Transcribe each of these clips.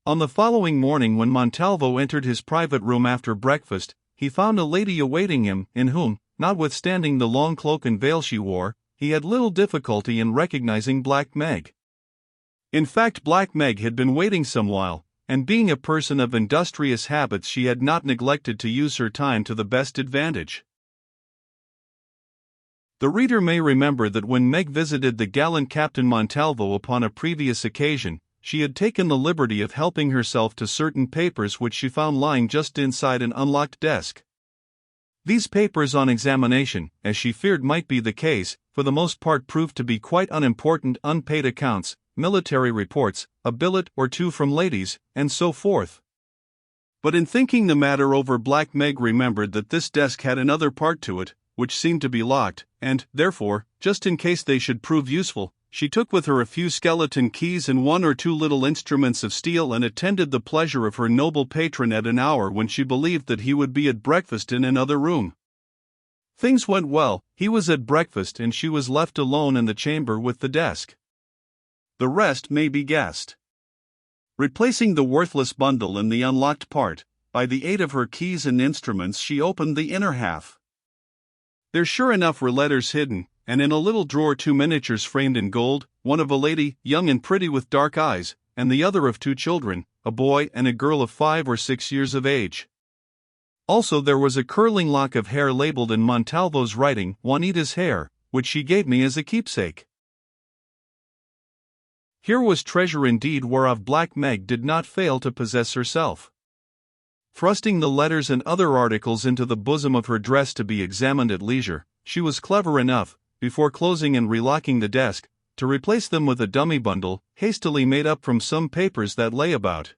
On the following morning, when Montalvo entered his private room after breakfast, he found a lady awaiting him, in whom, notwithstanding the long cloak and veil she wore, he had little difficulty in recognizing Black Meg. In fact, Black Meg had been waiting some while, and being a person of industrious habits, she had not neglected to use her time to the best advantage. The reader may remember that when Meg visited the gallant Captain Montalvo upon a previous occasion, she had taken the liberty of helping herself to certain papers which she found lying just inside an unlocked desk. These papers, on examination, as she feared might be the case, for the most part proved to be quite unimportant unpaid accounts, military reports, a billet or two from ladies, and so forth. But in thinking the matter over, Black Meg remembered that this desk had another part to it, which seemed to be locked, and, therefore, just in case they should prove useful, she took with her a few skeleton keys and one or two little instruments of steel, and attended the pleasure of her noble patron at an hour when she believed that he would be at breakfast in another room. Things went well. He was at breakfast and she was left alone in the chamber with the desk. The rest may be guessed. Replacing the worthless bundle in the unlocked part, by the aid of her keys and instruments she opened the inner half. There sure enough were letters hidden, and in a little drawer 2 miniatures framed in gold, one of a lady, young and pretty with dark eyes, and the other of 2 children, a boy and a girl of 5 or 6 years of age. Also there was a curling lock of hair labeled in Montalvo's writing, "Juanita's hair," which she gave me as a keepsake. Here was treasure indeed, whereof Black Meg did not fail to possess herself. Thrusting the letters and other articles into the bosom of her dress to be examined at leisure, she was clever enough, before closing and relocking the desk, to replace them with a dummy bundle, hastily made up from some papers that lay about.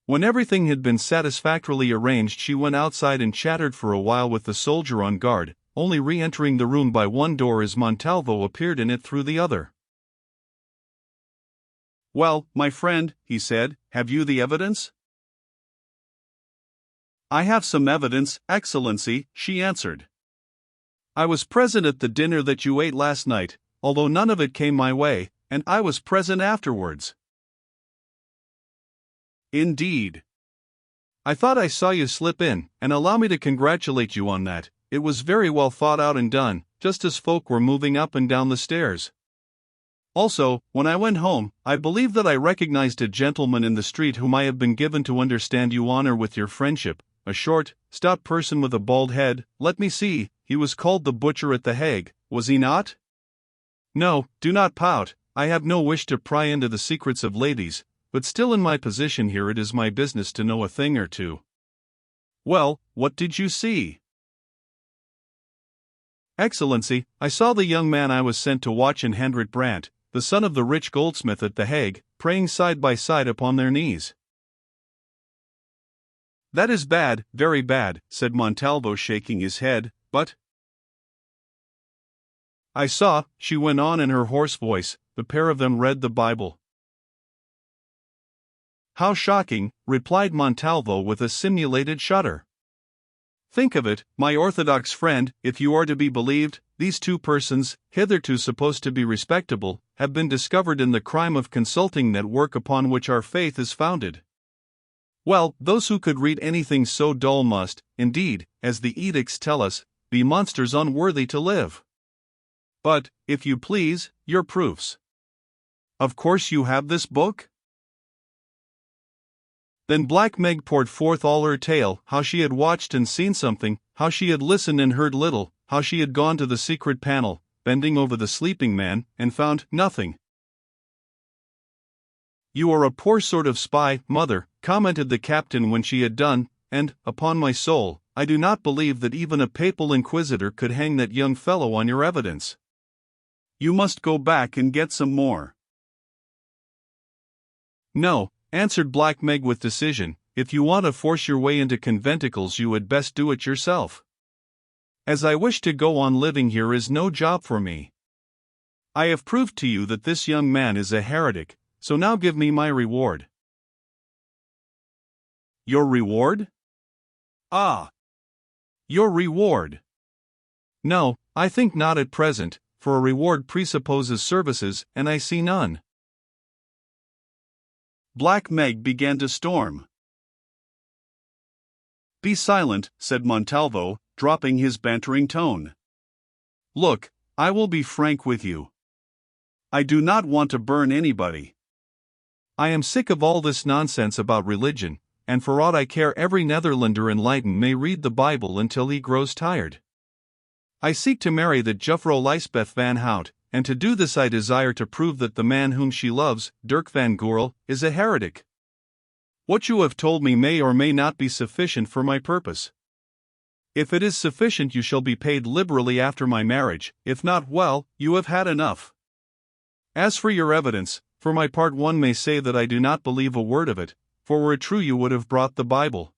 When everything had been satisfactorily arranged, she went outside and chattered for a while with the soldier on guard, only re-entering the room by one door as Montalvo appeared in it through the other. "Well, my friend," he said, "have you the evidence?" "I have some evidence, Excellency," she answered. "I was present at the dinner that you ate last night, although none of it came my way, and I was present afterwards." "Indeed. I thought I saw you slip in, and allow me to congratulate you on that. It was very well thought out and done, just as folk were moving up and down the stairs. Also, when I went home, I believe that I recognized a gentleman in the street whom I have been given to understand you honor with your friendship, a short, stout person with a bald head. Let me see, he was called the Butcher at the Hague, was he not? No, do not pout, I have no wish to pry into the secrets of ladies, but still in my position here it is my business to know a thing or two. Well, what did you see?" "Excellency, I saw the young man I was sent to watch and Hendrik Brandt, the son of the rich goldsmith at the Hague, praying side by side upon their knees." "That is bad, very bad," said Montalvo, shaking his head, "but—" "I saw," she went on in her hoarse voice, "the pair of them read the Bible." "How shocking," replied Montalvo with a simulated shudder. "Think of it, my orthodox friend, if you are to be believed, these 2 persons, hitherto supposed to be respectable, have been discovered in the crime of consulting that work upon which our faith is founded. Well, those who could read anything so dull must, indeed, as the edicts tell us, be monsters unworthy to live. But, if you please, your proofs. Of course you have this book?" Then Black Meg poured forth all her tale, how she had watched and seen something, how she had listened and heard little, how she had gone to the secret panel, bending over the sleeping man, and found nothing. "You are a poor sort of spy, mother," commented the captain when she had done, "and, upon my soul, I do not believe that even a papal inquisitor could hang that young fellow on your evidence. You must go back and get some more." "No," answered Black Meg with decision, "if you want to force your way into conventicles you had best do it yourself. As I wish to go on living here is no job for me. I have proved to you that this young man is a heretic, so now give me my reward." "Your reward?" "Ah! Your reward." "No, I think not at present, for a reward presupposes services, and I see none." Black Meg began to storm. "Be silent," said Montalvo, dropping his bantering tone. "Look, I will be frank with you. I do not want to burn anybody. I am sick of all this nonsense about religion, and for aught I care every Netherlander enlightened may read the Bible until he grows tired. I seek to marry the Juffrouw Lysbeth van Hout, and to do this I desire to prove that the man whom she loves, Dirk van Goorl, is a heretic. What you have told me may or may not be sufficient for my purpose. If it is sufficient you shall be paid liberally after my marriage, if not, well, you have had enough. As for your evidence, for my part one may say that I do not believe a word of it, for were it true you would have brought the Bible."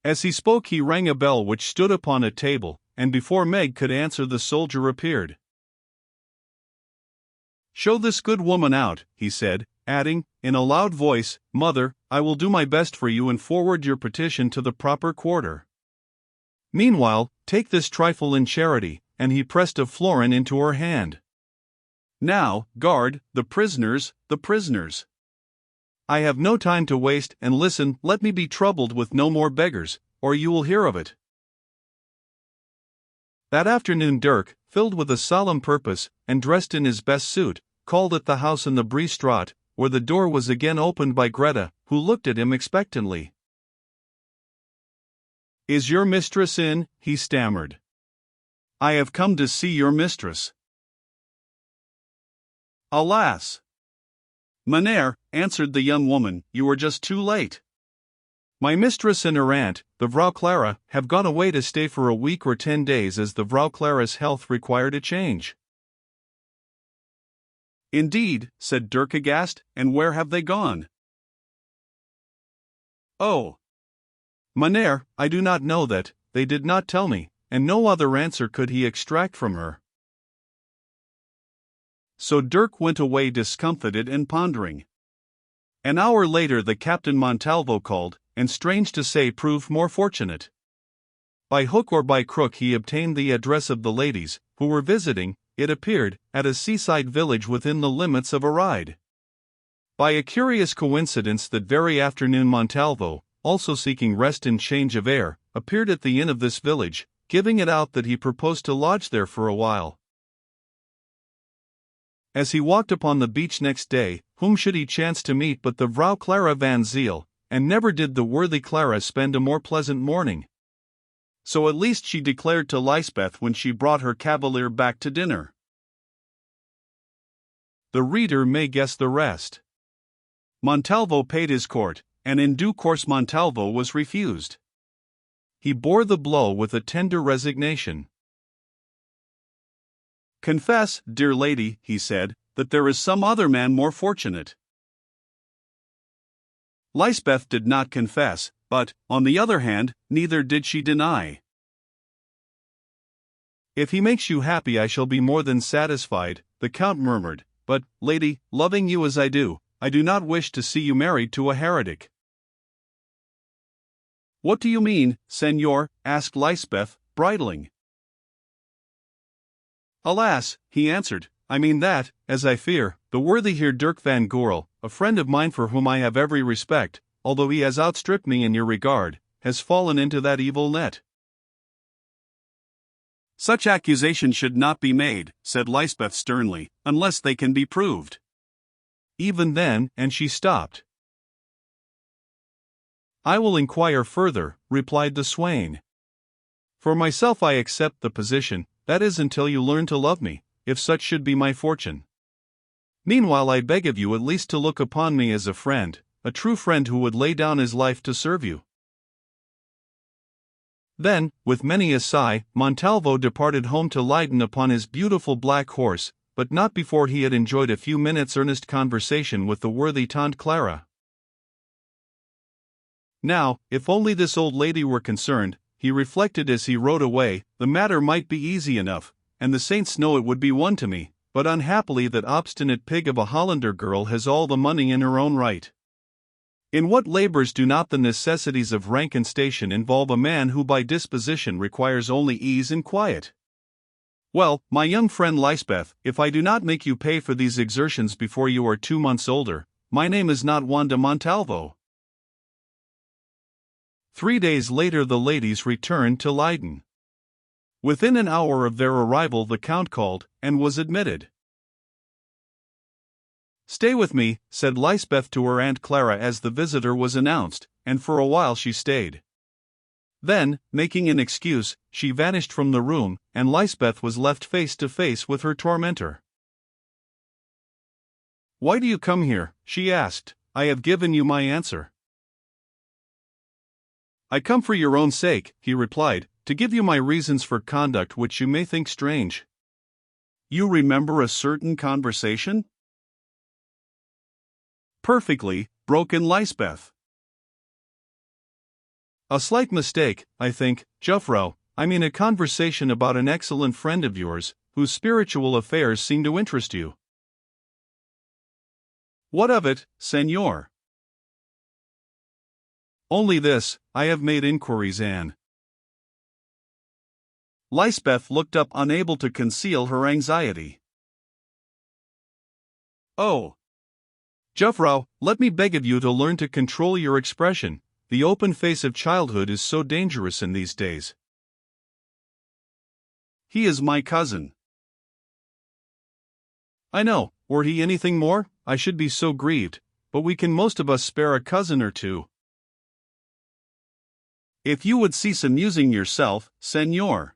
As he spoke he rang a bell which stood upon a table, and before Meg could answer the soldier appeared. "Show this good woman out," he said, adding, in a loud voice, "Mother, I will do my best for you and forward your petition to the proper quarter. Meanwhile, take this trifle in charity," and he pressed a florin into her hand. "Now, guard, the prisoners, the prisoners. I have no time to waste, and listen, let me be troubled with no more beggars, or you will hear of it." That afternoon Dirk, filled with a solemn purpose, and dressed in his best suit, called at the house in the Bree Straat, where the door was again opened by Greta, who looked at him expectantly. "Is your mistress in?" he stammered. "I have come to see your mistress." "Alas! Meneer," answered the young woman, "you are just too late. My mistress and her aunt, the Vrouw Clara, have gone away to stay for a week or 10 days as the Vrouw Clara's health required a change." "Indeed," said Dirk aghast, "and where have they gone?" "Oh, Meneer, I do not know that, they did not tell me," and no other answer could he extract from her. So Dirk went away discomfited and pondering. An hour later the Captain Montalvo called, and strange to say proved more fortunate. By hook or by crook he obtained the address of the ladies, who were visiting, it appeared, at a seaside village within the limits of a ride. By a curious coincidence that very afternoon Montalvo, also seeking rest and change of air, appeared at the inn of this village, giving it out that he proposed to lodge there for a while. As he walked upon the beach next day, whom should he chance to meet but the Vrouw Clara van Ziel, and never did the worthy Clara spend a more pleasant morning. So at least she declared to Lysbeth when she brought her cavalier back to dinner. The reader may guess the rest. Montalvo paid his court, and in due course Montalvo was refused. He bore the blow with a tender resignation. "Confess, dear lady," he said, "that there is some other man more fortunate." Lysbeth did not confess, but, on the other hand, neither did she deny. "If he makes you happy I shall be more than satisfied," the Count murmured, "but, lady, loving you as I do not wish to see you married to a heretic." "What do you mean, Senor?" asked Lysbeth, bridling. "Alas," he answered, "I mean that, as I fear, the worthy Heer Dirk van Goorl, a friend of mine for whom I have every respect, although he has outstripped me in your regard, has fallen into that evil net." "Such accusations should not be made," said Lysbeth sternly, "unless they can be proved." Even then, and she stopped. "I will inquire further," replied the swain. "For myself I accept the position, that is until you learn to love me, if such should be my fortune. Meanwhile I beg of you at least to look upon me as a friend, a true friend who would lay down his life to serve you." Then, with many a sigh, Montalvo departed home to Leiden upon his beautiful black horse, but not before he had enjoyed a few minutes' earnest conversation with the worthy Tante Clara. Now, if only this old lady were concerned, he reflected as he rode away, the matter might be easy enough, and the saints know it would be one to me, but unhappily that obstinate pig of a Hollander girl has all the money in her own right. In what labors do not the necessities of rank and station involve a man who by disposition requires only ease and quiet? Well, my young friend Lysbeth, if I do not make you pay for these exertions before you are 2 months older, my name is not Wanda Montalvo. 3 days later the ladies returned to Leiden. Within an hour of their arrival the Count called, and was admitted. "Stay with me," said Lysbeth to her Aunt Clara as the visitor was announced, and for a while she stayed. Then, making an excuse, she vanished from the room, and Lysbeth was left face to face with her tormentor. "Why do you come here?" she asked. "I have given you my answer." "I come for your own sake," he replied, "to give you my reasons for conduct which you may think strange." "You remember a certain conversation?" "Perfectly," broke in Lysbeth. "A slight mistake, I think, Jufvrouw. I mean a conversation about an excellent friend of yours, whose spiritual affairs seem to interest you." "What of it, Senor?" "Only this, I have made inquiries and—" Lysbeth looked up, unable to conceal her anxiety. "Oh, Jufvrouw, let me beg of you to learn to control your expression. The open face of childhood is so dangerous in these days." "He is my cousin." "I know. Were he anything more, I should be so grieved, but we can most of us spare a cousin or two." "If you would cease amusing yourself, Senor,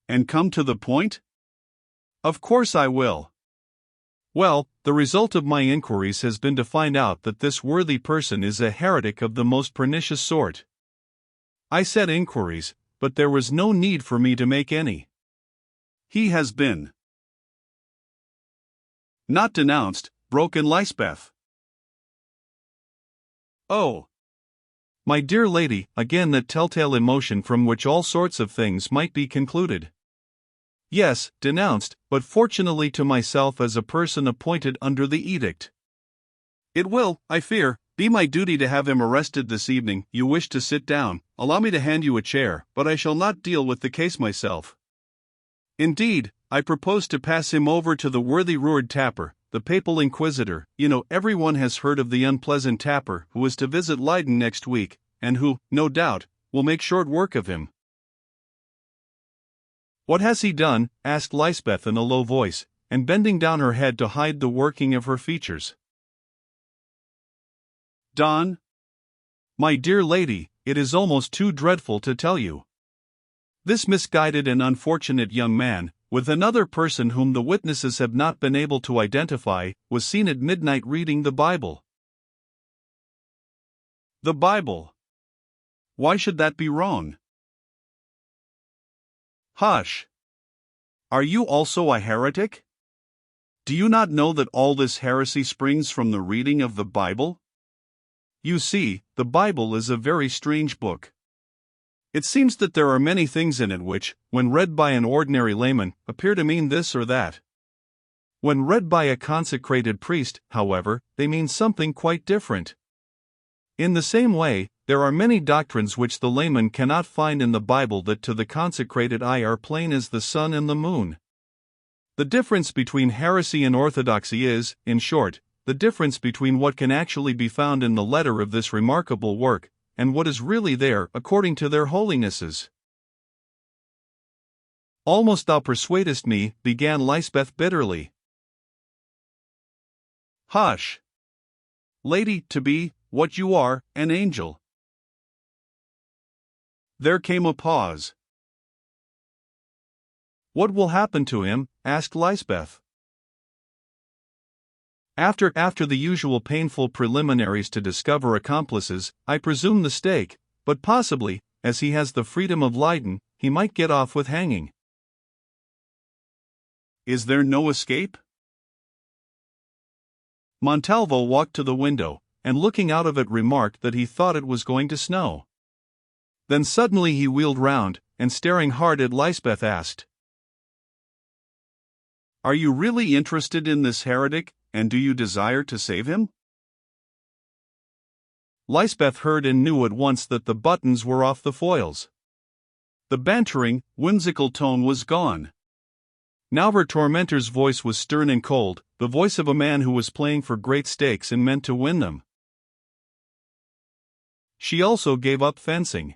and come to the point?" "Of course I will. Well, the result of my inquiries has been to find out that this worthy person is a heretic of the most pernicious sort. I said inquiries, but there was no need for me to make any. He has been—" "Not denounced," broke in Lysbeth. "Oh, my dear lady," again that telltale emotion from which all sorts of things might be concluded. "Yes, denounced, but fortunately to myself as a person appointed under the edict. It will, I fear, be my duty to have him arrested this evening. You wish to sit down, allow me to hand you a chair, but I shall not deal with the case myself. Indeed, I propose to pass him over to the worthy Ruard Tapper, the papal inquisitor. You know, everyone has heard of the unpleasant Tapper who is to visit Leiden next week, and who, no doubt, will make short work of him." "What has he done?" asked Lysbeth in a low voice, and bending down her head to hide the working of her features. "Done? My dear lady, it is almost too dreadful to tell you. This misguided and unfortunate young man, with another person whom the witnesses have not been able to identify, was seen at midnight reading the Bible." "The Bible? Why should that be wrong?" "Hush! Are you also a heretic? Do you not know that all this heresy springs from the reading of the Bible? You see, the Bible is a very strange book. It seems that there are many things in it which, when read by an ordinary layman, appear to mean this or that. When read by a consecrated priest, however, they mean something quite different. In the same way, there are many doctrines which the layman cannot find in the Bible that to the consecrated eye are plain as the sun and the moon. The difference between heresy and orthodoxy is, in short, the difference between what can actually be found in the letter of this remarkable work, and what is really there according to their holinesses." "Almost thou persuadest me," began Lysbeth bitterly. "Hush! Lady, to be, what you are, an angel." There came a pause. "What will happen to him?" asked Lysbeth. After the usual painful preliminaries to discover accomplices, I presume the stake, but possibly, as he has the freedom of Leiden, he might get off with hanging." "Is there no escape?" Montalvo walked to the window, and looking out of it remarked that he thought it was going to snow. Then suddenly he wheeled round, and staring hard at Lysbeth asked, "Are you really interested in this heretic, and do you desire to save him?" Lysbeth heard and knew at once that the buttons were off the foils. The bantering, whimsical tone was gone. Now her tormentor's voice was stern and cold, the voice of a man who was playing for great stakes and meant to win them. She also gave up fencing.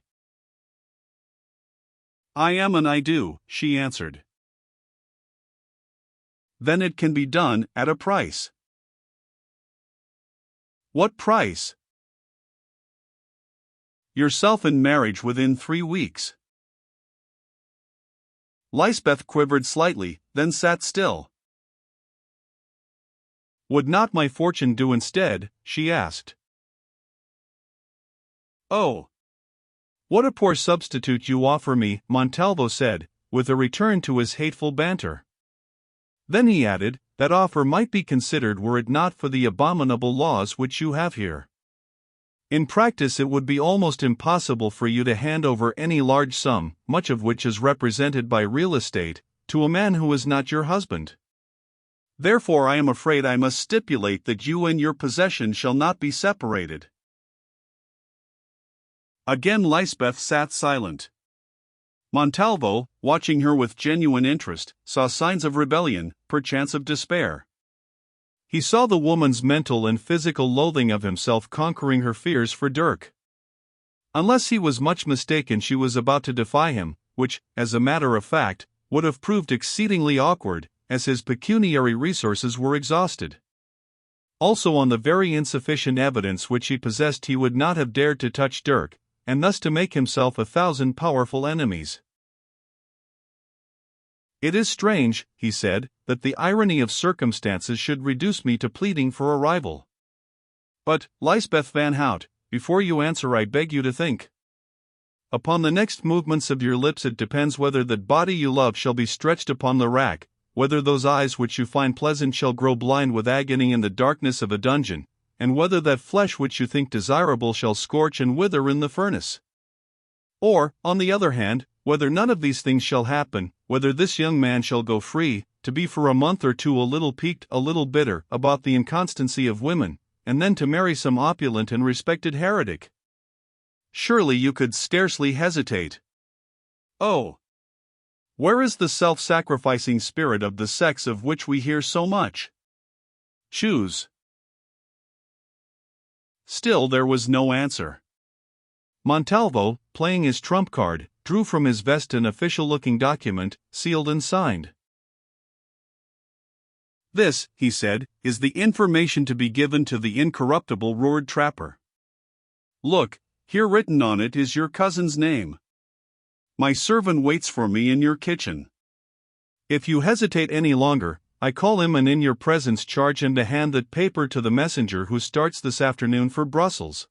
"I am and I do," she answered. "Then it can be done at a price." "What price?" "Yourself in marriage within 3 weeks." Lysbeth quivered slightly, then sat still. "Would not my fortune do instead?" she asked. "Oh, what a poor substitute you offer me," Montalvo said, with a return to his hateful banter. Then he added, "That offer might be considered were it not for the abominable laws which you have here. In practice it would be almost impossible for you to hand over any large sum, much of which is represented by real estate, to a man who is not your husband. Therefore I am afraid I must stipulate that you and your possession shall not be separated." Again Lysbeth sat silent. Montalvo, watching her with genuine interest, saw signs of rebellion, perchance of despair. He saw the woman's mental and physical loathing of himself conquering her fears for Dirk. Unless he was much mistaken, she was about to defy him, which, as a matter of fact, would have proved exceedingly awkward, as his pecuniary resources were exhausted. Also, on the very insufficient evidence which he possessed, he would not have dared to touch Dirk, and thus to make himself 1,000 powerful enemies. "It is strange," he said, "that the irony of circumstances should reduce me to pleading for a rival. But, Lysbeth van Hout, before you answer I beg you to think. Upon the next movements of your lips it depends whether that body you love shall be stretched upon the rack, whether those eyes which you find pleasant shall grow blind with agony in the darkness of a dungeon, and whether that flesh which you think desirable shall scorch and wither in the furnace. Or, on the other hand, whether none of these things shall happen, whether this young man shall go free, to be for a month or two a little piqued, a little bitter, about the inconstancy of women, and then to marry some opulent and respected heretic. Surely you could scarcely hesitate. Oh! Where is the self-sacrificing spirit of the sex of which we hear so much? Choose." Still there was no answer. Montalvo, playing his trump card, drew from his vest an official-looking document, sealed and signed. "This," he said, "is the information to be given to the incorruptible Roerd Trapper. Look, here written on it is your cousin's name. My servant waits for me in your kitchen. If you hesitate any longer, I call him and in your presence charge him to hand that paper to the messenger who starts this afternoon for Brussels.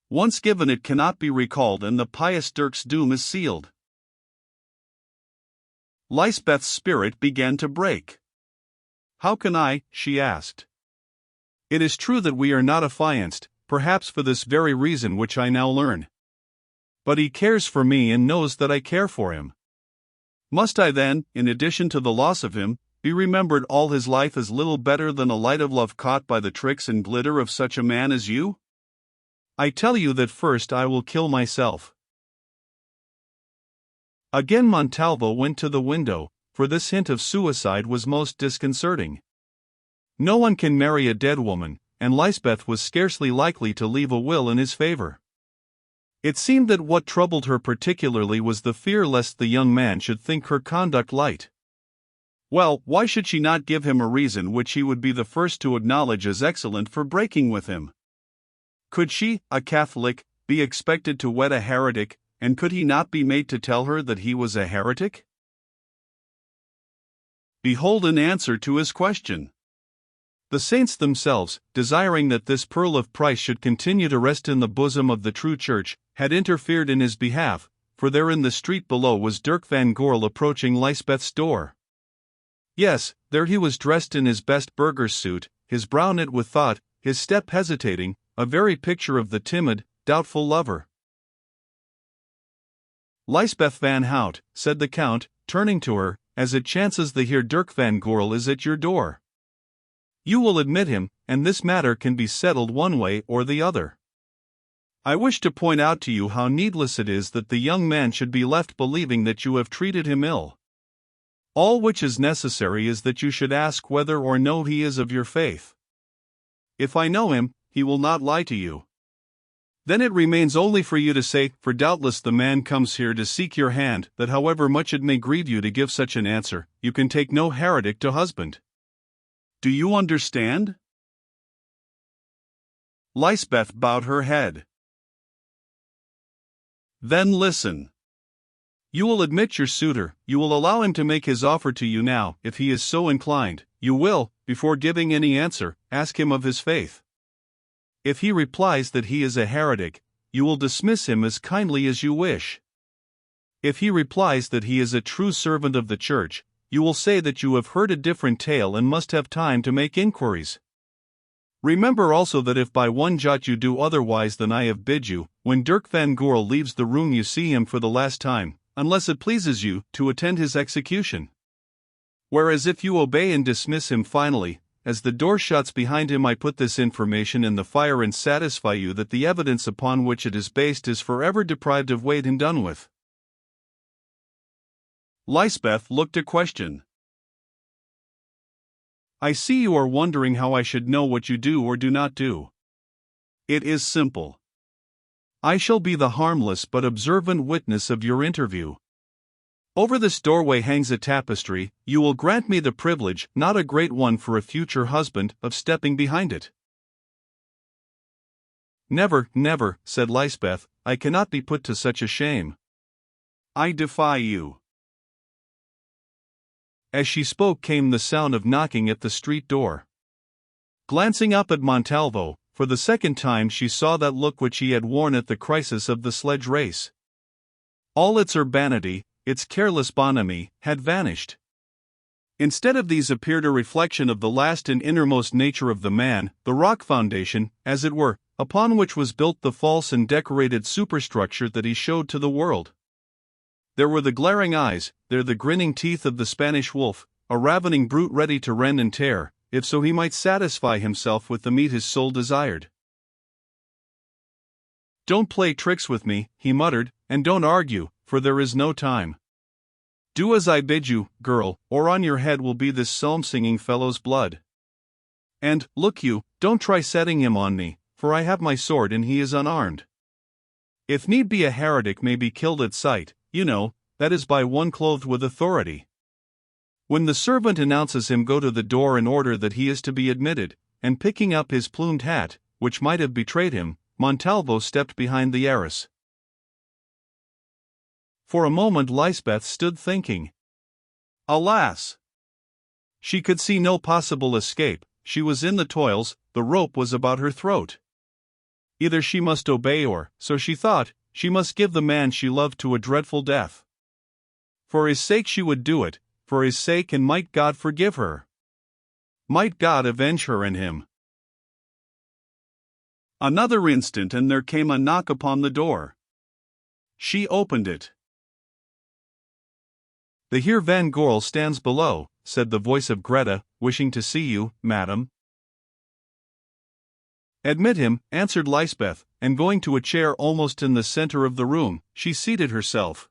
Once given it cannot be recalled and the pious Dirk's doom is sealed." Lysbeth's spirit began to break. "How can I?" she asked. "It is true that we are not affianced, perhaps for this very reason which I now learn. But he cares for me and knows that I care for him. Must I then, in addition to the loss of him, be remembered all his life as little better than a light of love caught by the tricks and glitter of such a man as you? I tell you that first I will kill myself." Again Montalvo went to the window, for this hint of suicide was most disconcerting. No one can marry a dead woman, and Lysbeth was scarcely likely to leave a will in his favor. It seemed that what troubled her particularly was the fear lest the young man should think her conduct light. Well, why should she not give him a reason which he would be the first to acknowledge as excellent for breaking with him? Could she, a Catholic, be expected to wed a heretic, and could he not be made to tell her that he was a heretic? Behold an answer to his question. The saints themselves, desiring that this pearl of price should continue to rest in the bosom of the true church, had interfered in his behalf, for there in the street below was Dirk van Goorl approaching Lysbeth's door. Yes, there he was dressed in his best burgher's suit, his brow knit with thought, his step hesitating, a very picture of the timid, doubtful lover. "Lysbeth van Hout," said the Count, turning to her, "as it chances the Heer Dirk van Goorl is at your door. You will admit him, and this matter can be settled one way or the other. I wish to point out to you how needless it is that the young man should be left believing that you have treated him ill. All which is necessary is that you should ask whether or no he is of your faith. If I know him, he will not lie to you. Then it remains only for you to say, for doubtless the man comes here to seek your hand, that however much it may grieve you to give such an answer, you can take no heretic to husband. Do you understand? Lysbeth bowed her head. Then listen. You will admit your suitor, you will allow him to make his offer to you now, if he is so inclined, you will, before giving any answer, ask him of his faith. If he replies that he is a heretic, you will dismiss him as kindly as you wish. If he replies that he is a true servant of the church, you will say that you have heard a different tale and must have time to make inquiries. Remember also that if by one jot you do otherwise than I have bid you, when Dirk van Goorl leaves the room you see him for the last time, unless it pleases you, to attend his execution. Whereas if you obey and dismiss him finally, as the door shuts behind him, I put this information in the fire and satisfy you that the evidence upon which it is based is forever deprived of weight and done with. Lysbeth looked a question. I see you are wondering how I should know what you do or do not do. It is simple. I shall be the harmless but observant witness of your interview. Over this doorway hangs a tapestry. You will grant me the privilege, not a great one for a future husband, of stepping behind it. Never, never, said Lysbeth, I cannot be put to such a shame. I defy you. As she spoke came the sound of knocking at the street door. Glancing up at Montalvo, for the second time she saw that look which he had worn at the crisis of the sledge race. All its urbanity, its careless bonhomie, had vanished. Instead of these appeared a reflection of the last and innermost nature of the man, the rock foundation, as it were, upon which was built the false and decorated superstructure that he showed to the world. There were the glaring eyes, there the grinning teeth of the Spanish wolf, a ravening brute ready to rend and tear, if so he might satisfy himself with the meat his soul desired. Don't play tricks with me, he muttered, and don't argue, for there is no time. Do as I bid you, girl, or on your head will be this psalm-singing fellow's blood. And, look you, don't try setting him on me, for I have my sword and he is unarmed. If need be a heretic may be killed at sight, you know, that is by one clothed with authority. When the servant announces him, go to the door and order that he is to be admitted, and picking up his plumed hat, which might have betrayed him, Montalvo stepped behind the arras. For a moment Lysbeth stood thinking. Alas! She could see no possible escape, she was in the toils, the rope was about her throat. Either she must obey or, so she thought, she must give the man she loved to a dreadful death. For his sake she would do it, for his sake, and might God forgive her. Might God avenge her and him. Another instant and there came a knock upon the door. She opened it. The Heer van Goorl stands below, said the voice of Greta, wishing to see you, madam. Admit him, answered Lysbeth, and going to a chair almost in the center of the room, she seated herself.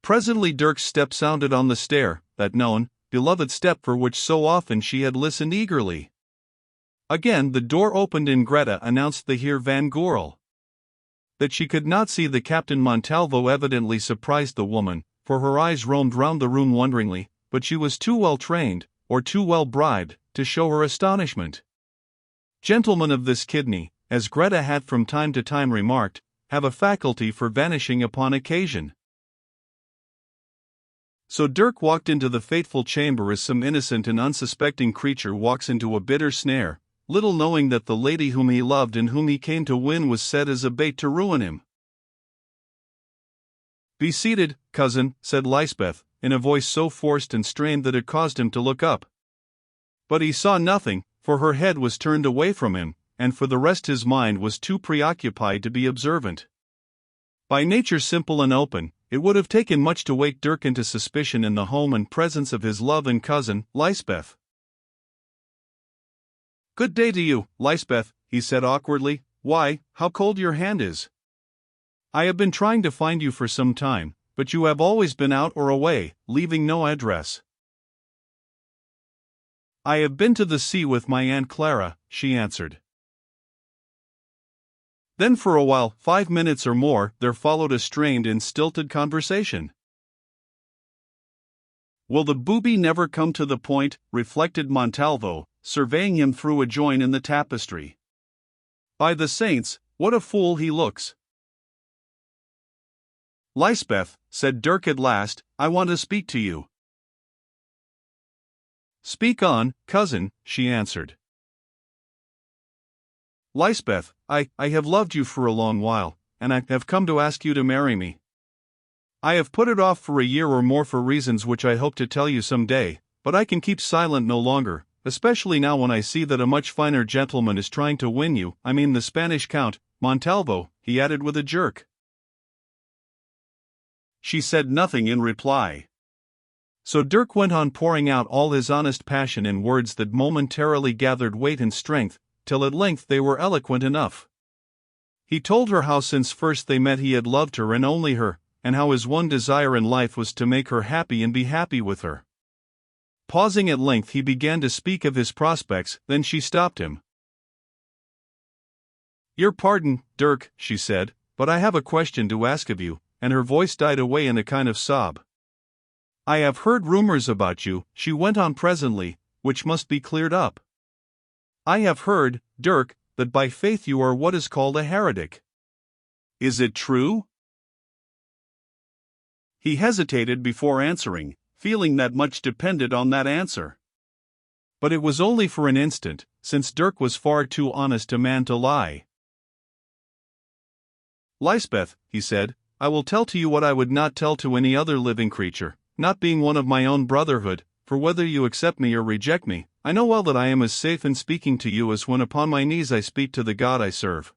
Presently Dirk's step sounded on the stair, that known, beloved step for which so often she had listened eagerly. Again the door opened and Greta announced the Heer van Goorl. That she could not see the Captain Montalvo evidently surprised the woman, for her eyes roamed round the room wonderingly, but she was too well trained, or too well bribed, to show her astonishment. Gentlemen of this kidney, as Greta had from time to time remarked, have a faculty for vanishing upon occasion. So Dirk walked into the fateful chamber as some innocent and unsuspecting creature walks into a bitter snare, little knowing that the lady whom he loved and whom he came to win was set as a bait to ruin him. Be seated, cousin, said Lysbeth, in a voice so forced and strained that it caused him to look up. But he saw nothing, for her head was turned away from him, and for the rest his mind was too preoccupied to be observant. By nature simple and open, it would have taken much to wake Dirk into suspicion in the home and presence of his love and cousin, Lysbeth. Good day to you, Lysbeth, he said awkwardly, Why, how cold your hand is. I have been trying to find you for some time, but you have always been out or away, leaving no address. I have been to the sea with my Aunt Clara, she answered. Then for a while, 5 minutes or more, there followed a strained and stilted conversation. Will the booby never come to the point, reflected Montalvo, surveying him through a join in the tapestry. By the saints, what a fool he looks. Lysbeth, said Dirk at last, I want to speak to you. Speak on, cousin, she answered. Lysbeth, I have loved you for a long while, and I have come to ask you to marry me. I have put it off for a year or more for reasons which I hope to tell you some day, but I can keep silent no longer, especially now when I see that a much finer gentleman is trying to win you, I mean the Spanish Count, Montalvo, he added with a jerk. She said nothing in reply. So Dirk went on pouring out all his honest passion in words that momentarily gathered weight and strength, till at length they were eloquent enough. He told her how since first they met he had loved her and only her, and how his one desire in life was to make her happy and be happy with her. Pausing at length he began to speak of his prospects, then she stopped him. Your pardon, Dirk, she said, but I have a question to ask of you, and her voice died away in a kind of sob. I have heard rumors about you, she went on presently, which must be cleared up. I have heard, Dirk, that by faith you are what is called a heretic. Is it true? He hesitated before answering, feeling that much depended on that answer. But it was only for an instant, since Dirk was far too honest a man to lie. Lysbeth, he said, I will tell to you what I would not tell to any other living creature, not being one of my own brotherhood, for whether you accept me or reject me, I know well that I am as safe in speaking to you as when upon my knees I speak to the God I serve.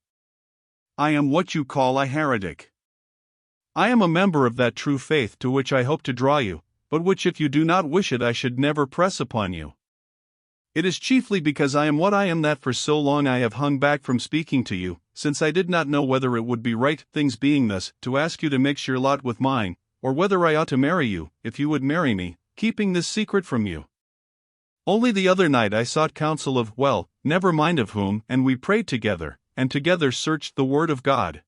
I am what you call a heretic. I am a member of that true faith to which I hope to draw you, but which if you do not wish it I should never press upon you. It is chiefly because I am what I am that for so long I have hung back from speaking to you, since I did not know whether it would be right, things being thus, to ask you to mix your lot with mine, or whether I ought to marry you, if you would marry me, keeping this secret from you. Only the other night I sought counsel of, well, never mind of whom, and we prayed together, and together searched the word of God.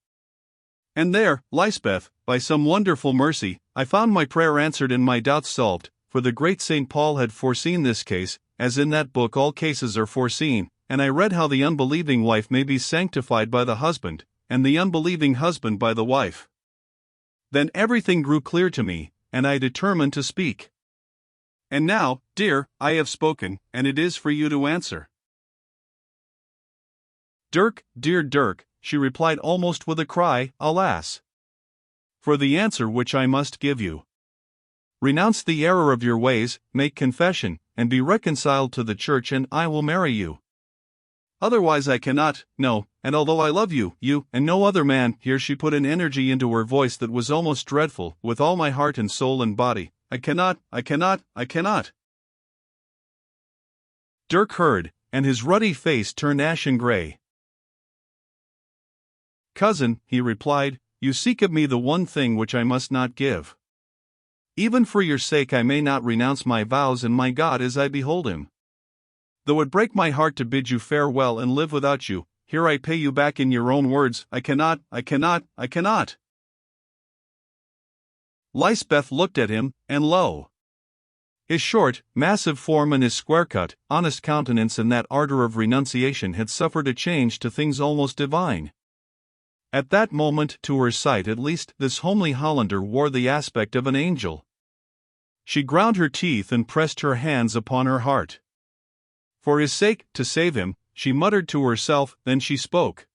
And there, Lysbeth, by some wonderful mercy, I found my prayer answered and my doubts solved, for the great St. Paul had foreseen this case, as in that book all cases are foreseen, and I read how the unbelieving wife may be sanctified by the husband, and the unbelieving husband by the wife. Then everything grew clear to me, and I determined to speak. And now, dear, I have spoken, and it is for you to answer. Dirk, dear Dirk, she replied almost with a cry, alas! For the answer which I must give you. Renounce the error of your ways, make confession, and be reconciled to the church, and I will marry you. Otherwise I cannot, no, and although I love you, and no other man, here she put an energy into her voice that was almost dreadful, with all my heart and soul and body, I cannot. Dirk heard, and his ruddy face turned ashen gray. Cousin, he replied, you seek of me the one thing which I must not give. Even for your sake I may not renounce my vows and my God as I behold him. Though it break my heart to bid you farewell and live without you, here I pay you back in your own words, I cannot. Lysbeth looked at him, and lo! His short, massive form and his square-cut, honest countenance and that ardor of renunciation had suffered a change to things almost divine. At that moment, to her sight at least, this homely Hollander wore the aspect of an angel. She ground her teeth and pressed her hands upon her heart. For his sake, to save him, she muttered to herself, then she spoke.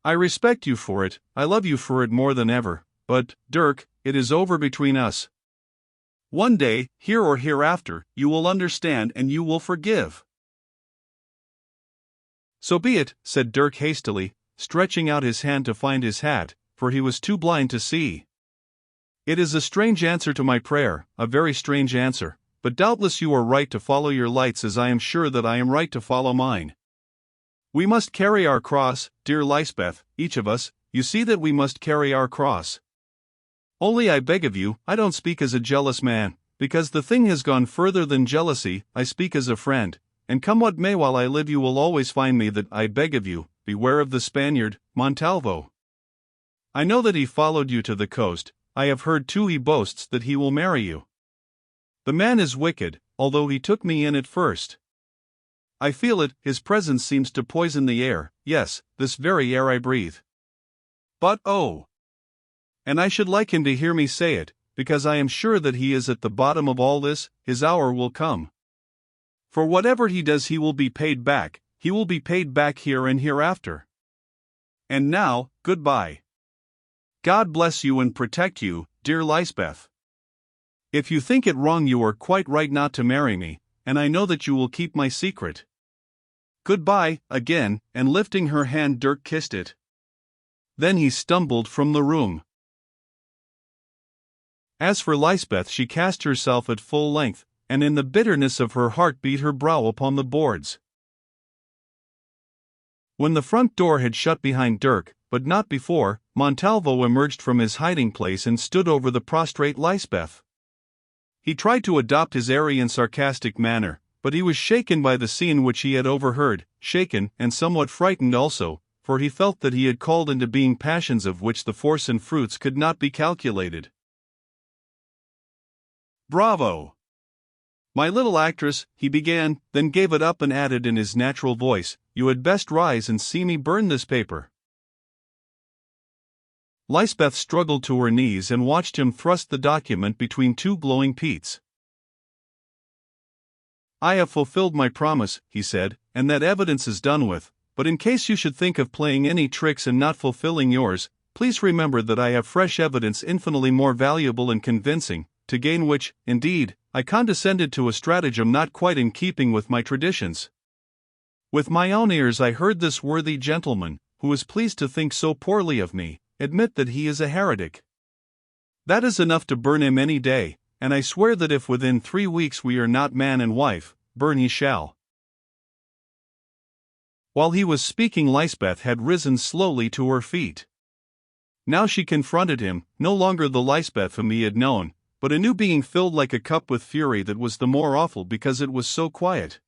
I respect you for it, I love you for it more than ever, but, Dirk, it is over between us. One day, here or hereafter, you will understand and you will forgive. So be it, said Dirk hastily, stretching out his hand to find his hat, for he was too blind to see. It is a strange answer to my prayer, a very strange answer, but doubtless you are right to follow your lights as I am sure that I am right to follow mine. We must carry our cross, dear Lysbeth, each of us, you see that we must carry our cross. Only I beg of you, I don't speak as a jealous man, because the thing has gone further than jealousy, I speak as a friend, and come what may while I live you will always find me that I beg of you, beware of the Spaniard, Montalvo. I know that he followed you to the coast, I have heard too he boasts that he will marry you. The man is wicked, although he took me in at first. I feel it, his presence seems to poison the air, yes, this very air I breathe. But oh! And I should like him to hear me say it, because I am sure that he is at the bottom of all this, his hour will come. For whatever he does he will be paid back, he will be paid back here and hereafter. And now, goodbye. God bless you and protect you, dear Lysbeth. If you think it wrong you are quite right not to marry me, and I know that you will keep my secret. Goodbye, again, and lifting her hand Dirk kissed it. Then he stumbled from the room. As for Lysbeth she cast herself at full length, and in the bitterness of her heart beat her brow upon the boards. When the front door had shut behind Dirk, but not before, Montalvo emerged from his hiding place and stood over the prostrate Lysbeth. He tried to adopt his airy and sarcastic manner, but he was shaken by the scene which he had overheard, shaken and somewhat frightened also, for he felt that he had called into being passions of which the force and fruits could not be calculated. Bravo! My little actress, he began, then gave it up and added in his natural voice, you had best rise and see me burn this paper. Lysbeth struggled to her knees and watched him thrust the document between two glowing peats. I have fulfilled my promise, he said, and that evidence is done with, but in case you should think of playing any tricks and not fulfilling yours, please remember that I have fresh evidence infinitely more valuable and convincing, to gain which, indeed, I condescended to a stratagem not quite in keeping with my traditions. With my own ears I heard this worthy gentleman, who is pleased to think so poorly of me, admit that he is a heretic. That is enough to burn him any day, and I swear that if within 3 weeks we are not man and wife, burn he shall. While he was speaking Lysbeth had risen slowly to her feet. Now she confronted him, no longer the Lysbeth whom he had known, but a new being filled like a cup with fury that was the more awful because it was so quiet.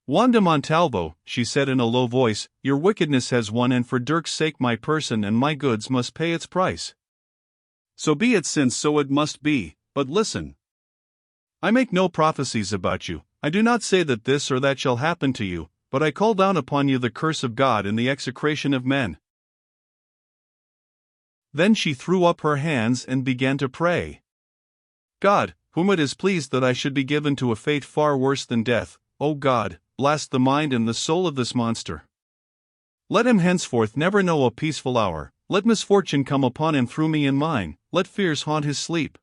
Wanda Montalvo, she said in a low voice, your wickedness has won and for Dirk's sake my person and my goods must pay its price. So be it since so it must be, but listen. I make no prophecies about you, I do not say that this or that shall happen to you, but I call down upon you the curse of God and the execration of men. Then she threw up her hands and began to pray. God, whom it is pleased that I should be given to a fate far worse than death, O God, blast the mind and the soul of this monster. Let him henceforth never know a peaceful hour, let misfortune come upon him through me and mine, let fears haunt his sleep.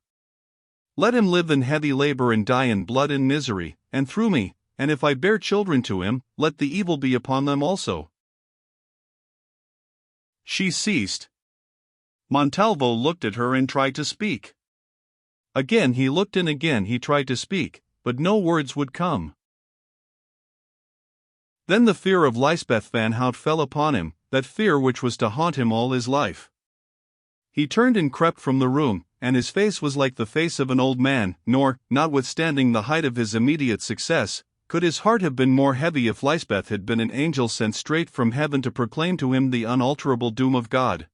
Let him live in heavy labor and die in blood and misery, and through me, and if I bear children to him, let the evil be upon them also. She ceased. Montalvo looked at her and tried to speak. Again he looked and again he tried to speak, but no words would come. Then the fear of Lysbeth Van Hout fell upon him, that fear which was to haunt him all his life. He turned and crept from the room, and his face was like the face of an old man, nor, notwithstanding the height of his immediate success, could his heart have been more heavy if Lysbeth had been an angel sent straight from heaven to proclaim to him the unalterable doom of God.